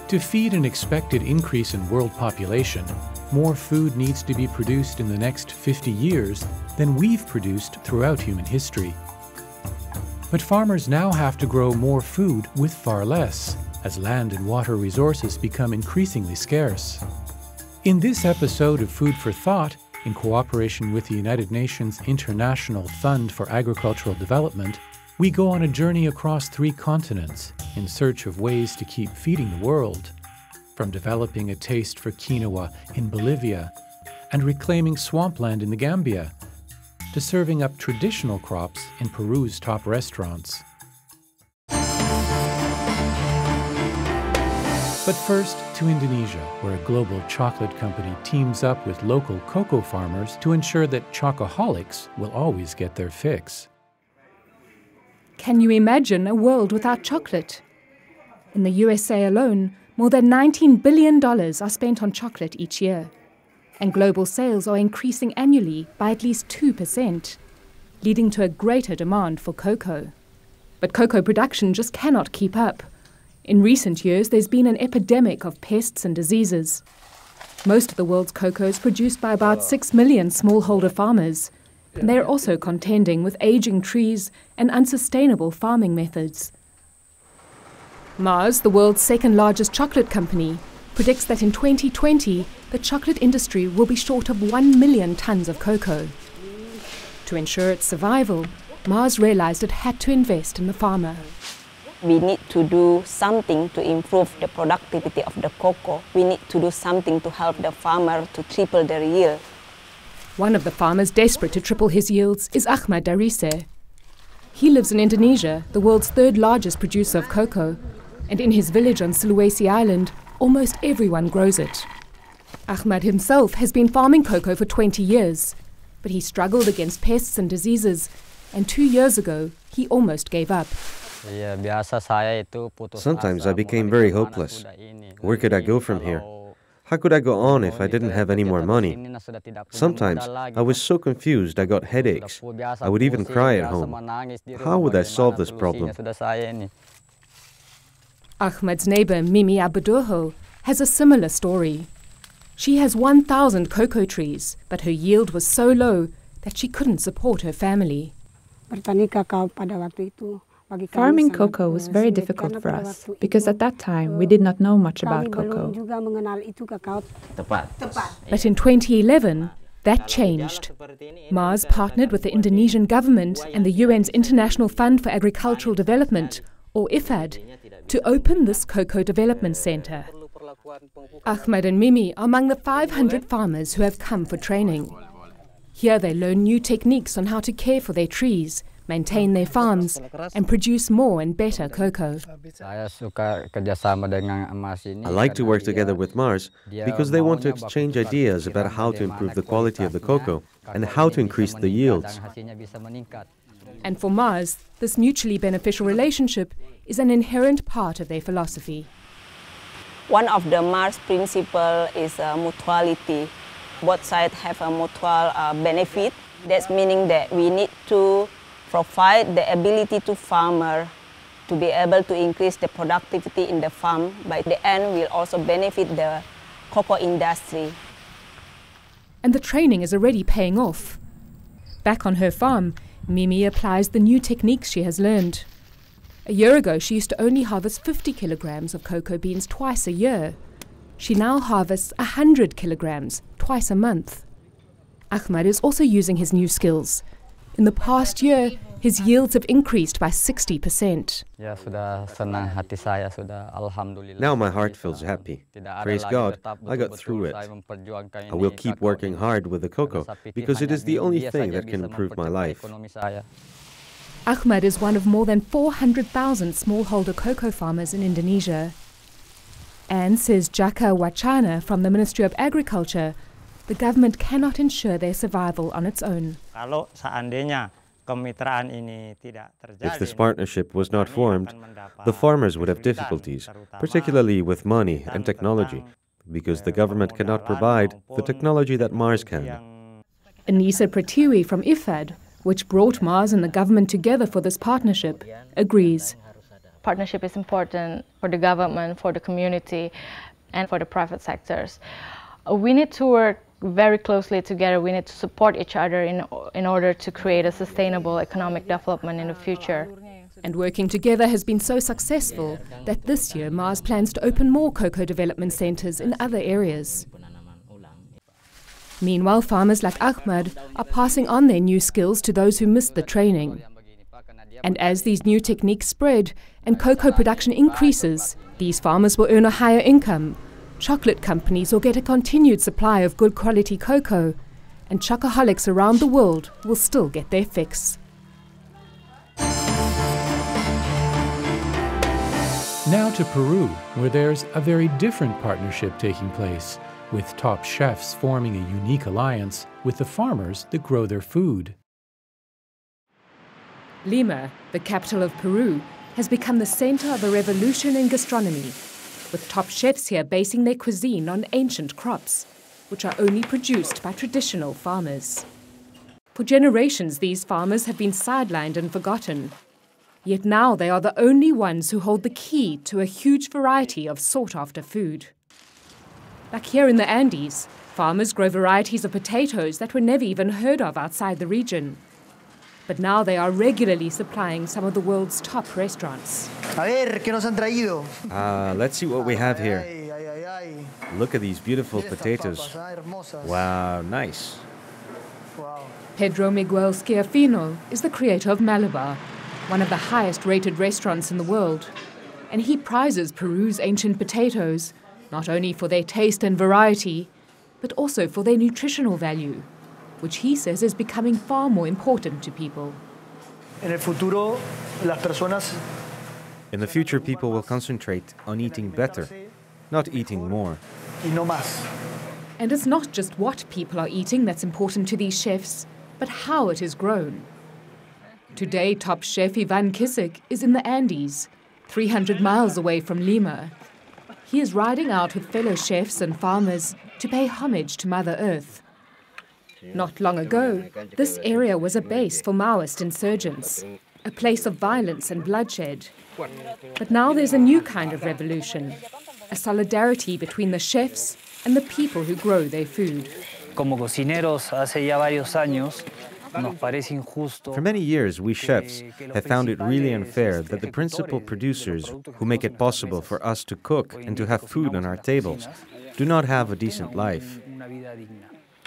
To feed an expected increase in world population, more food needs to be produced in the next 50 years than we've produced throughout human history. But farmers now have to grow more food with far less, as land and water resources become increasingly scarce. In this episode of Food for Thought, in cooperation with the United Nations International Fund for Agricultural Development, we go on a journey across 3 continents in search of ways to keep feeding the world. From developing a taste for quinoa in Bolivia and reclaiming swampland in the Gambia, to serving up traditional crops in Peru's top restaurants. But first, to Indonesia, where a global chocolate company teams up with local cocoa farmers to ensure that chocoholics will always get their fix. Can you imagine a world without chocolate? In the USA alone, more than $19 billion are spent on chocolate each year, and global sales are increasing annually by at least 2%, leading to a greater demand for cocoa. But cocoa production just cannot keep up. In recent years, there's been an epidemic of pests and diseases. Most of the world's cocoa is produced by about 6 million smallholder farmers, and they're also contending with aging trees and unsustainable farming methods. Mars, the world's second largest chocolate company, predicts that in 2020, the chocolate industry will be short of 1 million tons of cocoa. To ensure its survival, Mars realized it had to invest in the farmer. We need to do something to improve the productivity of the cocoa. We need to do something to help the farmer to triple their yield. One of the farmers desperate to triple his yields is Ahmad Darise. He lives in Indonesia, the world's 3rd largest producer of cocoa, and in his village on Sulawesi Island, almost everyone grows it. Ahmad himself has been farming cocoa for 20 years, but he struggled against pests and diseases, and 2 years ago, he almost gave up. Sometimes I became very hopeless. Where could I go from here? How could I go on if I didn't have any more money? Sometimes I was so confused I got headaches. I would even cry at home. How would I solve this problem? Ahmad's neighbor, Mimi Abudoho, has a similar story. She has 1,000 cocoa trees, but her yield was so low that she couldn't support her family. Farming cocoa was very difficult for us because at that time we did not know much about cocoa. But in 2011, that changed. Mars partnered with the Indonesian government and the UN's International Fund for Agricultural Development, or IFAD, to open this cocoa development center. Ahmad and Mimi are among the 500 farmers who have come for training. Here they learn new techniques on how to care for their trees, maintain their farms, and produce more and better cocoa. I like to work together with Mars because they want to exchange ideas about how to improve the quality of the cocoa and how to increase the yields. And for Mars, this mutually beneficial relationship is an inherent part of their philosophy. One of the Mars principles is mutuality. Both sides have a mutual benefit. That's meaning that we need to provide the ability to farmer to be able to increase the productivity in the farm. By the end, we'll also benefit the cocoa industry. And the training is already paying off. Back on her farm, Mimi applies the new techniques she has learned. A year ago, she used to only harvest 50 kilograms of cocoa beans twice a year. She now harvests 100 kilograms twice a month. Ahmad is also using his new skills. In the past year, his yields have increased by 60%. Now my heart feels happy. Praise God, I got through it. I will keep working hard with the cocoa because it is the only thing that can improve my life. Ahmad is one of more than 400,000 smallholder cocoa farmers in Indonesia. And, says Jaka Wacana from the Ministry of Agriculture, the government cannot ensure their survival on its own. If this partnership was not formed, the farmers would have difficulties, particularly with money and technology, because the government cannot provide the technology that Mars can. Anissa Pratiwi from IFAD, which brought Mars and the government together for this partnership, agrees. partnership is important for the government, for the community, and for the private sectors. We need to work very closely together. We need to support each other in order to create a sustainable economic development in the future. And working together has been so successful that this year Mars plans to open more cocoa development centres in other areas. Meanwhile, farmers like Ahmad are passing on their new skills to those who missed the training. And as these new techniques spread and cocoa production increases, these farmers will earn a higher income. Chocolate companies will get a continued supply of good quality cocoa, and chocoholics around the world will still get their fix. Now to Peru, where there's a very different partnership taking place, with top chefs forming a unique alliance with the farmers that grow their food. Lima, the capital of Peru, has become the center of a revolution in gastronomy, with top chefs here basing their cuisine on ancient crops, which are only produced by traditional farmers. For generations, these farmers have been sidelined and forgotten. Yet now they are the only ones who hold the key to a huge variety of sought-after food. Like here in the Andes, farmers grow varieties of potatoes that were never even heard of outside the region. But now they are regularly supplying some of the world's top restaurants. Let's see what we have here. Look at these beautiful potatoes. Wow, nice. Pedro Miguel Schiaffino is the creator of Malabar, one of the highest rated restaurants in the world. And he prizes Peru's ancient potatoes, not only for their taste and variety, but also for their nutritional value, which he says is becoming far more important to people. In the future, people will concentrate on eating better, not eating more. And it's not just what people are eating that's important to these chefs, but how it is grown. Today, top chef Ivan Kisik is in the Andes, 300 miles away from Lima. He is riding out with fellow chefs and farmers to pay homage to Mother Earth. Not long ago, this area was a base for Maoist insurgents, a place of violence and bloodshed. But now there's a new kind of revolution, a solidarity between the chefs and the people who grow their food. For many years, we chefs have found it really unfair that the principal producers who make it possible for us to cook and to have food on our tables do not have a decent life.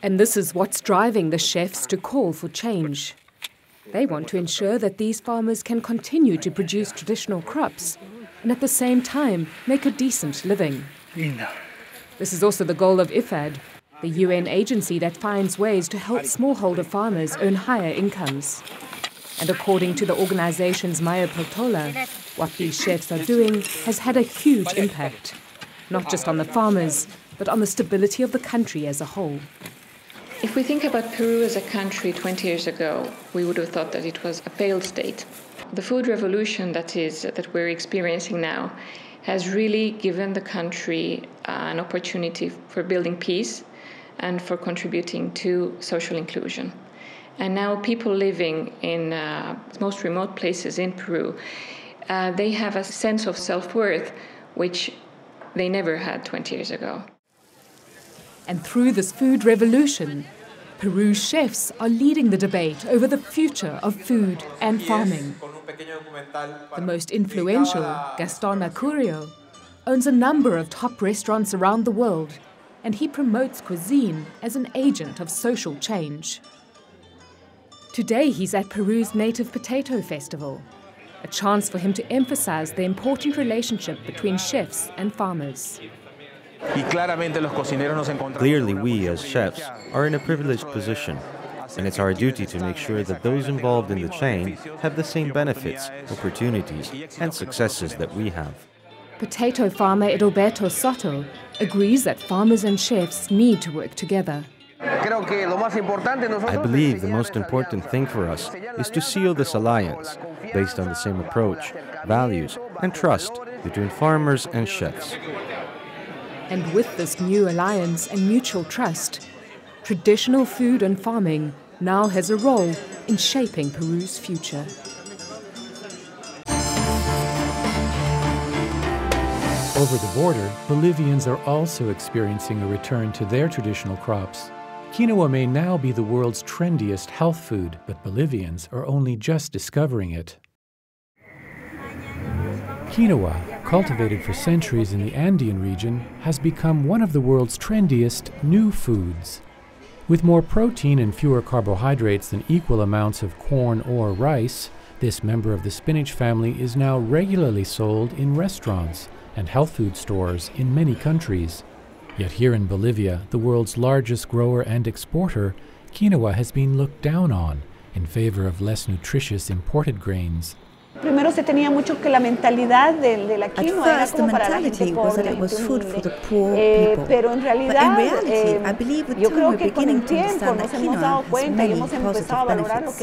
And this is what's driving the chefs to call for change. They want to ensure that these farmers can continue to produce traditional crops and at the same time make a decent living. This is also the goal of IFAD, the UN agency that finds ways to help smallholder farmers earn higher incomes. And according to the organization's Maija Peltola, what these chefs are doing has had a huge impact, not just on the farmers, but on the stability of the country as a whole. If we think about Peru as a country 20 years ago, we would have thought that it was a failed state. The food revolution that we're experiencing now has really given the country an opportunity for building peace and for contributing to social inclusion. And now people living in most remote places in Peru, they have a sense of self-worth, which they never had 20 years ago. And through this food revolution, Peru's chefs are leading the debate over the future of food and farming. The most influential, Gaston Mercurio, owns a number of top restaurants around the world, and he promotes cuisine as an agent of social change. Today he's at Peru's Native Potato Festival, a chance for him to emphasize the important relationship between chefs and farmers. Clearly, we as chefs are in a privileged position, and it's our duty to make sure that those involved in the chain have the same benefits, opportunities, and successes that we have. Potato farmer Edoberto Soto agrees that farmers and chefs need to work together. I believe the most important thing for us is to seal this alliance based on the same approach, values, and trust between farmers and chefs. And with this new alliance and mutual trust, traditional food and farming now has a role in shaping Peru's future. Over the border, Bolivians are also experiencing a return to their traditional crops. Quinoa may now be the world's trendiest health food, but Bolivians are only just discovering it. Quinoa, cultivated for centuries in the Andean region, has become one of the world's trendiest new foods. With more protein and fewer carbohydrates than equal amounts of corn or rice, this member of the spinach family is now regularly sold in restaurants and health food stores in many countries. Yet here in Bolivia, the world's largest grower and exporter, quinoa has been looked down on in favor of less nutritious imported grains. Primero se tenía mucho que la mentalidad de la quinoa era como para la gente pobre. At first, the mentality was that it was food for the poor people. Pero en realidad, but in reality, I believe with time we're beginning to understand that quinoa has many positive benefits.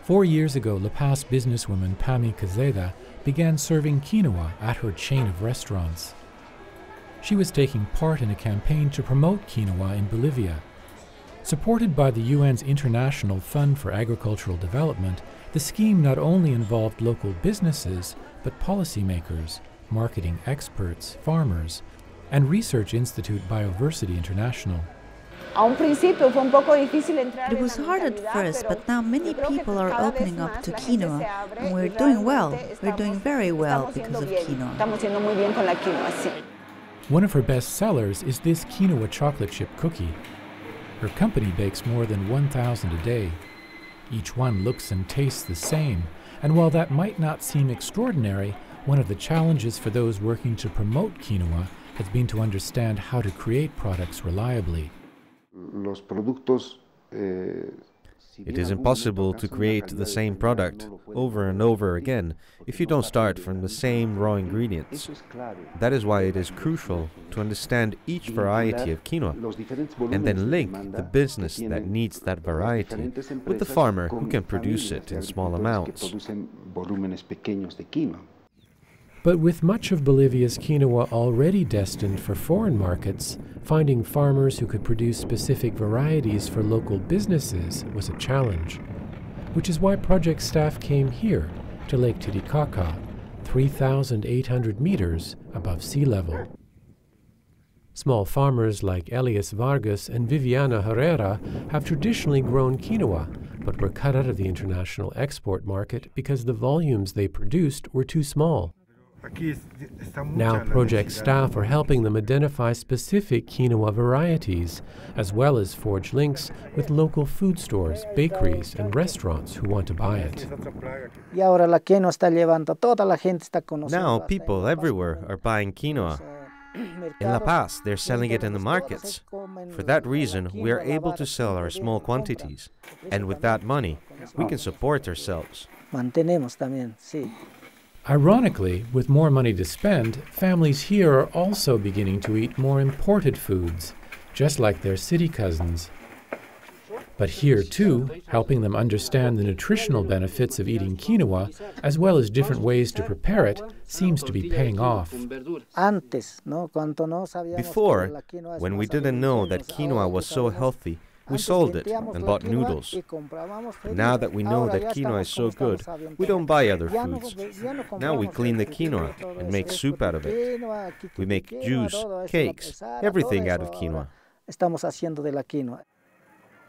4 years ago, La Paz businesswoman Pami Cazeda began serving quinoa at her chain of restaurants. She was taking part in a campaign to promote quinoa in Bolivia. Supported by the UN's International Fund for Agricultural Development, the scheme not only involved local businesses, but policymakers, marketing experts, farmers, and Research Institute Bioversity International. It was hard at first, but now many people are opening up to quinoa, and we're doing well. We're doing very well because of quinoa. One of her best sellers is this quinoa chocolate chip cookie. Her company bakes more than 1,000 a day. Each one looks and tastes the same, and while that might not seem extraordinary, one of the challenges for those working to promote quinoa has been to understand how to create products reliably. It is impossible to create the same product over and over again if you don't start from the same raw ingredients. That is why it is crucial to understand each variety of quinoa and then link the business that needs that variety with the farmer who can produce it in small amounts. But with much of Bolivia's quinoa already destined for foreign markets, finding farmers who could produce specific varieties for local businesses was a challenge, which is why project staff came here to Lake Titicaca, 3,800 meters above sea level. Small farmers like Elias Vargas and Viviana Herrera have traditionally grown quinoa, but were cut out of the international export market because the volumes they produced were too small. Now project staff are helping them identify specific quinoa varieties, as well as forge links with local food stores, bakeries, and restaurants who want to buy it. Now people everywhere are buying quinoa. In La Paz, they're selling it in the markets. For that reason, we are able to sell our small quantities. And with that money, we can support ourselves. Ironically, with more money to spend, families here are also beginning to eat more imported foods, just like their city cousins. But here, too, helping them understand the nutritional benefits of eating quinoa, as well as different ways to prepare it, seems to be paying off. Before, when we didn't know that quinoa was so healthy, we sold it and bought noodles. Now that we know that quinoa is so good, we don't buy other foods. Now we clean the quinoa and make soup out of it. We make juice, cakes, everything out of quinoa.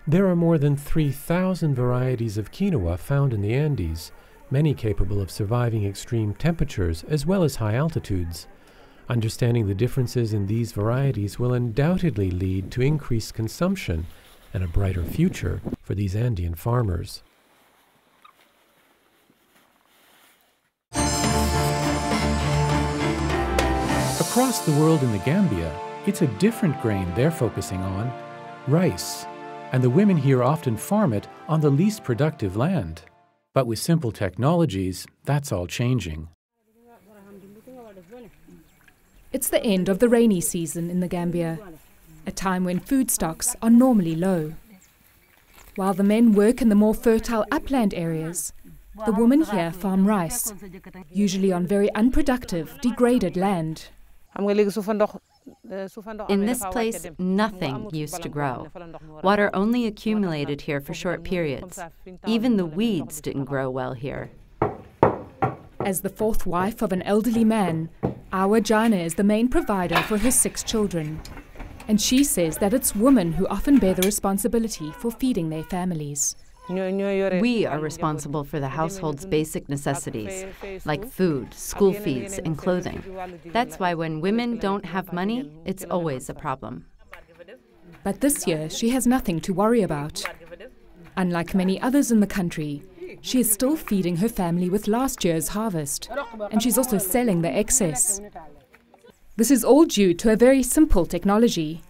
There are more than 3,000 varieties of quinoa found in the Andes, many capable of surviving extreme temperatures as well as high altitudes. Understanding the differences in these varieties will undoubtedly lead to increased consumption and a brighter future for these Andean farmers. Across the world in the Gambia, it's a different grain they're focusing on, rice. And the women here often farm it on the least productive land. But with simple technologies, that's all changing. It's the end of the rainy season in the Gambia, a time when food stocks are normally low. While the men work in the more fertile upland areas, the women here farm rice, usually on very unproductive, degraded land. In this place, nothing used to grow. Water only accumulated here for short periods. Even the weeds didn't grow well here. As the fourth wife of an elderly man, our Joanne is the main provider for her 6 children. And she says that it's women who often bear the responsibility for feeding their families. We are responsible for the household's basic necessities, like food, school fees, and clothing. That's why when women don't have money, it's always a problem. But this year, she has nothing to worry about. Unlike many others in the country, she is still feeding her family with last year's harvest, and she's also selling the excess. This is all due to a very simple technology.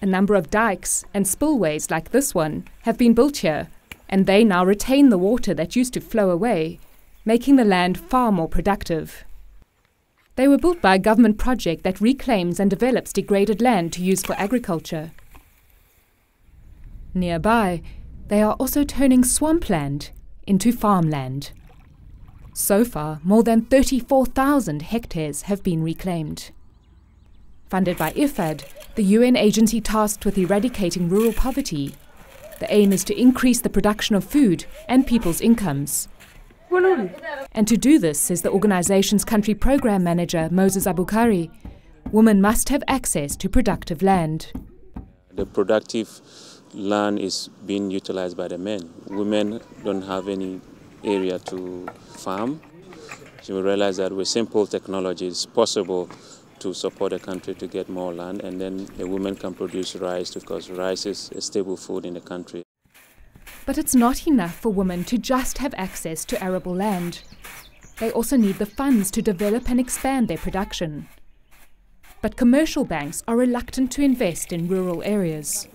A number of dikes and spillways like this one have been built here, and they now retain the water that used to flow away, making the land far more productive. They were built by a government project that reclaims and develops degraded land to use for agriculture. Nearby, they are also turning swampland into farmland. So far, more than 34,000 hectares have been reclaimed. Funded by IFAD, the UN agency tasked with eradicating rural poverty, the aim is to increase the production of food and people's incomes. And to do this, says the organization's country program manager, Moses Abukari, women must have access to productive land. The productive land is being utilized by the men. Women don't have any area to farm. So we realize that with simple technology, it's possible to support the country to get more land, and then the women can produce rice, because rice is a staple food in the country. But it's not enough for women to just have access to arable land. They also need the funds to develop and expand their production. But commercial banks are reluctant to invest in rural areas.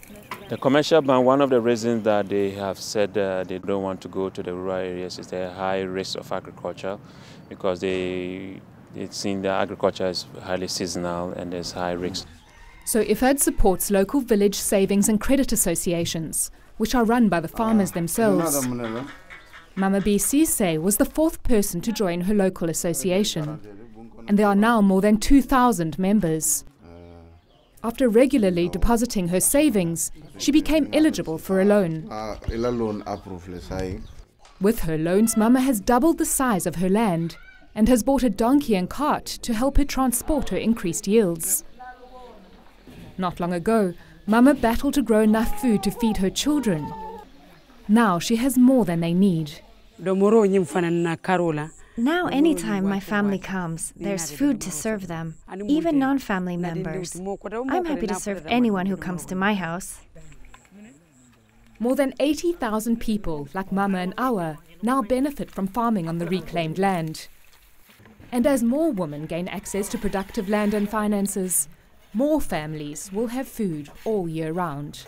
The commercial bank, one of the reasons that they have said they don't want to go to the rural areas is the high risk of agriculture, because it's seen that agriculture is highly seasonal and there's high risk. So IFAD supports local village savings and credit associations, which are run by the farmers themselves. Mama Sise was the 4th person to join her local association, and there are now more than 2,000 members. After regularly depositing her savings, she became eligible for a loan. With her loans, Mama has doubled the size of her land and has bought a donkey and cart to help her transport her increased yields. Not long ago, Mama battled to grow enough food to feed her children. Now she has more than they need. Now anytime my family comes, there's food to serve them, even non-family members. I'm happy to serve anyone who comes to my house. More than 80,000 people, like Mama and Awa, now benefit from farming on the reclaimed land. And as more women gain access to productive land and finances, more families will have food all year round.